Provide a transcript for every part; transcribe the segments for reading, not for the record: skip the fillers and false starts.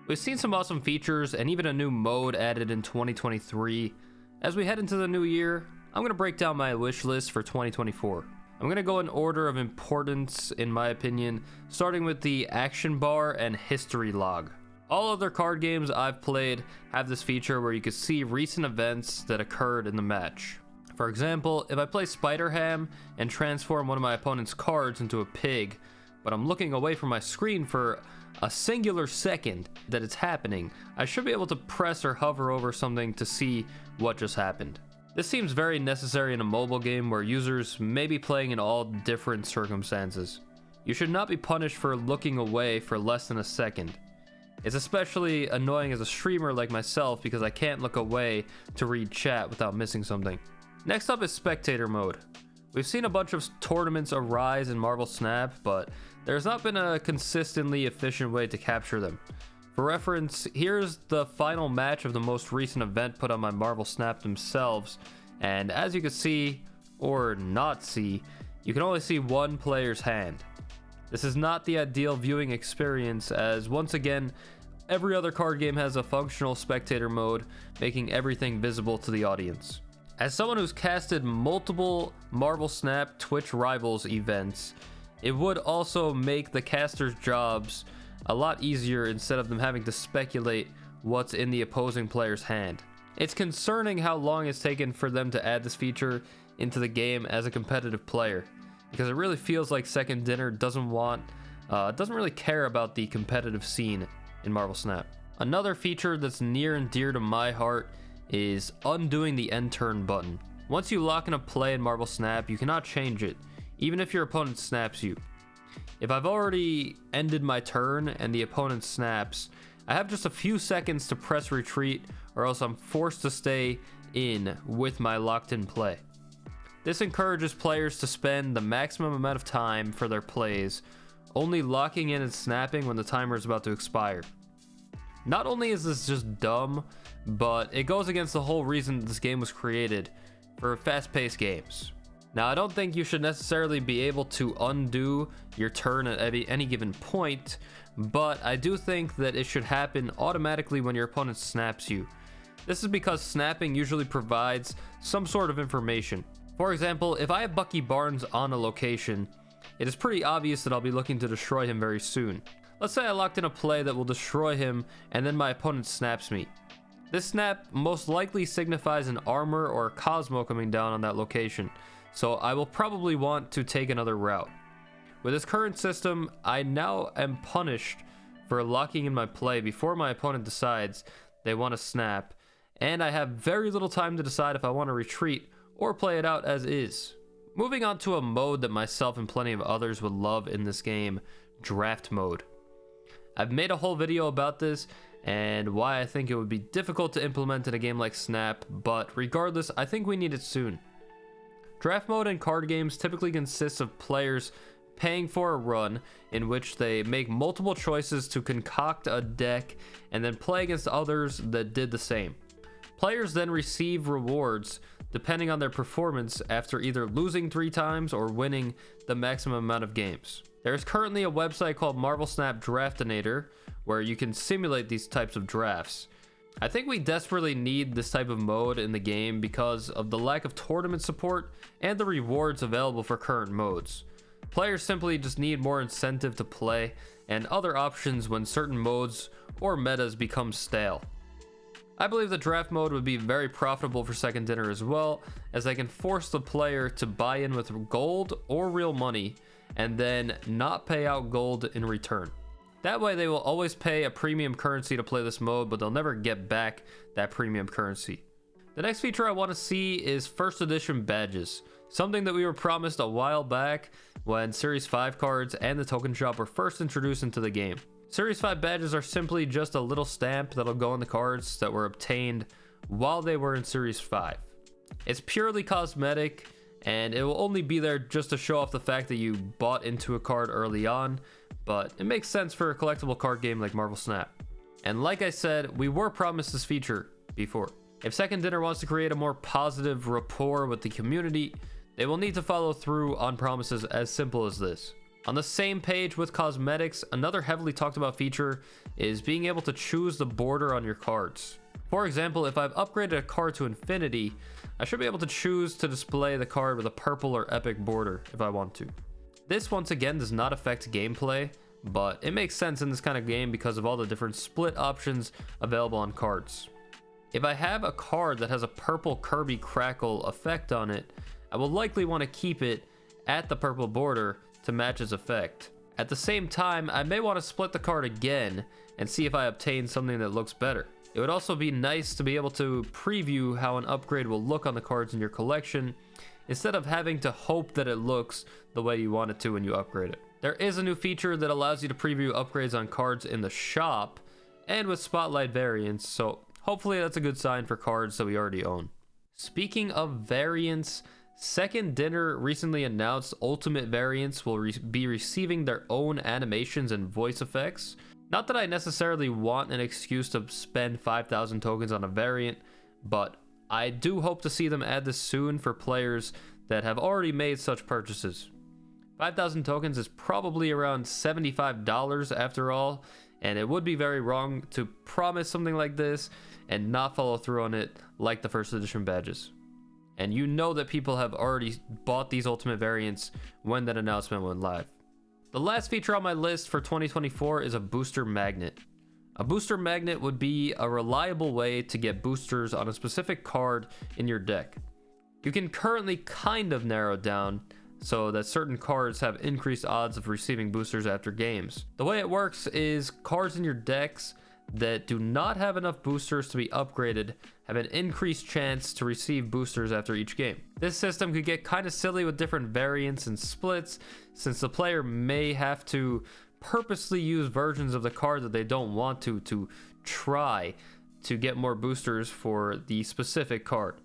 We've seen some awesome features and even a new mode added in 2023. As we head into the new year, I'm going to break down my wish list for 2024. I'm going to go in order of importance, in my opinion, starting with the action bar and history log. All other card games I've played have this feature where you can see recent events that occurred in the match. For example, if I play Spider-Ham and transform one of my opponent's cards into a pig, but I'm looking away from my screen for a singular second that it's happening, I should be able to press or hover over something to see what just happened. This seems very necessary in a mobile game where users may be playing in all different circumstances. You should not be punished for looking away for less than a second. It's especially annoying as a streamer like myself because I can't look away to read chat without missing something. Next up is spectator mode. We've seen a bunch of tournaments arise in Marvel Snap, but there's not been a consistently efficient way to capture them. For reference, here's the final match of the most recent event put on my Marvel Snap themselves, and as you can see, or not see, you can only see one player's hand. This is not the ideal viewing experience, as once again, every other card game has a functional spectator mode, making everything visible to the audience. As someone who's casted multiple Marvel Snap Twitch Rivals events, it would also make the casters' jobs a lot easier instead of them having to speculate what's in the opposing player's hand. It's concerning how long it's taken for them to add this feature into the game as a competitive player, because it really feels like Second Dinner doesn't really care about the competitive scene in Marvel Snap. Another feature that's near and dear to my heart is undoing the end turn button. Once you lock in a play in Marvel Snap, you cannot change it, even if your opponent snaps you. If I've already ended my turn and the opponent snaps, I have just a few seconds to press retreat, or else I'm forced to stay in with my locked in play. This encourages players to spend the maximum amount of time for their plays, only locking in and snapping when the timer is about to expire. Not only is this just dumb, but it goes against the whole reason that this game was created, for fast-paced games. Now, I don't think you should necessarily be able to undo your turn at any given point, but I do think that it should happen automatically when your opponent snaps you. This is because snapping usually provides some sort of information. For example, if I have Bucky Barnes on a location, it is pretty obvious that I'll be looking to destroy him very soon. Let's say I locked in a play that will destroy him and then my opponent snaps me. This snap most likely signifies an armor or a Cosmo coming down on that location, so I will probably want to take another route. With this current system, I now am punished for locking in my play before my opponent decides they want to snap, and I have very little time to decide if I want to retreat or play it out as is. Moving on to a mode that myself and plenty of others would love in this game, draft mode. I've made a whole video about this and why I think it would be difficult to implement in a game like Snap, but regardless, I think we need it soon. Draft mode in card games typically consists of players paying for a run in which they make multiple choices to concoct a deck and then play against others that did the same. Players then receive rewards depending on their performance after either losing 3 times or winning the maximum amount of games. There is currently a website called Marvel Snap Draftinator where you can simulate these types of drafts. I think we desperately need this type of mode in the game because of the lack of tournament support and the rewards available for current modes. Players simply just need more incentive to play and other options when certain modes or metas become stale. I believe the draft mode would be very profitable for Second Dinner as well, as they can force the player to buy in with gold or real money and then not pay out gold in return. That way they will always pay a premium currency to play this mode, but they'll never get back that premium currency. The next feature I want to see is first edition badges, something that we were promised a while back when Series 5 cards and the token shop were first introduced into the game. Series 5 badges are simply just a little stamp that'll go on the cards that were obtained while they were in Series 5. It's purely cosmetic, and it will only be there just to show off the fact that you bought into a card early on, but it makes sense for a collectible card game like Marvel Snap. And like I said, we were promised this feature before. If Second Dinner wants to create a more positive rapport with the community, they will need to follow through on promises as simple as this. On the same page with cosmetics, another heavily talked about feature is being able to choose the border on your cards. For example, if I've upgraded a card to Infinity, I should be able to choose to display the card with a purple or epic border if I want to. This once again does not affect gameplay, but it makes sense in this kind of game because of all the different split options available on cards. If I have a card that has a purple Kirby Crackle effect on it, I will likely want to keep it at the purple border to match its effect. At the same time, I may want to split the card again and see if I obtain something that looks better. It would also be nice to be able to preview how an upgrade will look on the cards in your collection instead of having to hope that it looks the way you want it to when you upgrade it. There is a new feature that allows you to preview upgrades on cards in the shop and with spotlight variants, so hopefully that's a good sign for cards that we already own. Speaking of variants, Second Dinner recently announced Ultimate variants will be receiving their own animations and voice effects. Not that I necessarily want an excuse to spend 5,000 tokens on a variant, but I do hope to see them add this soon for players that have already made such purchases. 5,000 tokens is probably around $75 after all, and it would be very wrong to promise something like this and not follow through on it like the first edition badges. And you know that people have already bought these ultimate variants when that announcement went live. The last feature on my list for 2024 is a booster magnet. A booster magnet would be a reliable way to get boosters on a specific card in your deck. You can currently kind of narrow it down so that certain cards have increased odds of receiving boosters after games. The way it works is cards in your decks that do not have enough boosters to be upgraded have an increased chance to receive boosters after each game. This system could get kind of silly with different variants and splits, since the player may have to purposely use versions of the card that they don't want to try to get more boosters for the specific card.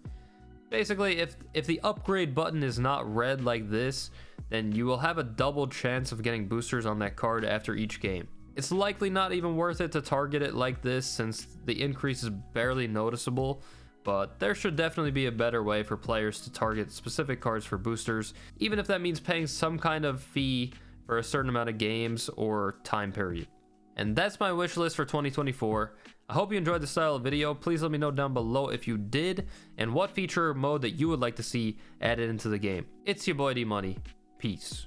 Basically, if the upgrade button is not red like this, then you will have a double chance of getting boosters on that card after each game. It's likely not even worth it to target it like this since the increase is barely noticeable, but there should definitely be a better way for players to target specific cards for boosters, even if that means paying some kind of fee for a certain amount of games or time period. And that's my wish list for 2024. I hope you enjoyed the style of video. Please let me know down below if you did and what feature or mode that you would like to see added into the game. It's your boy D Money. Peace.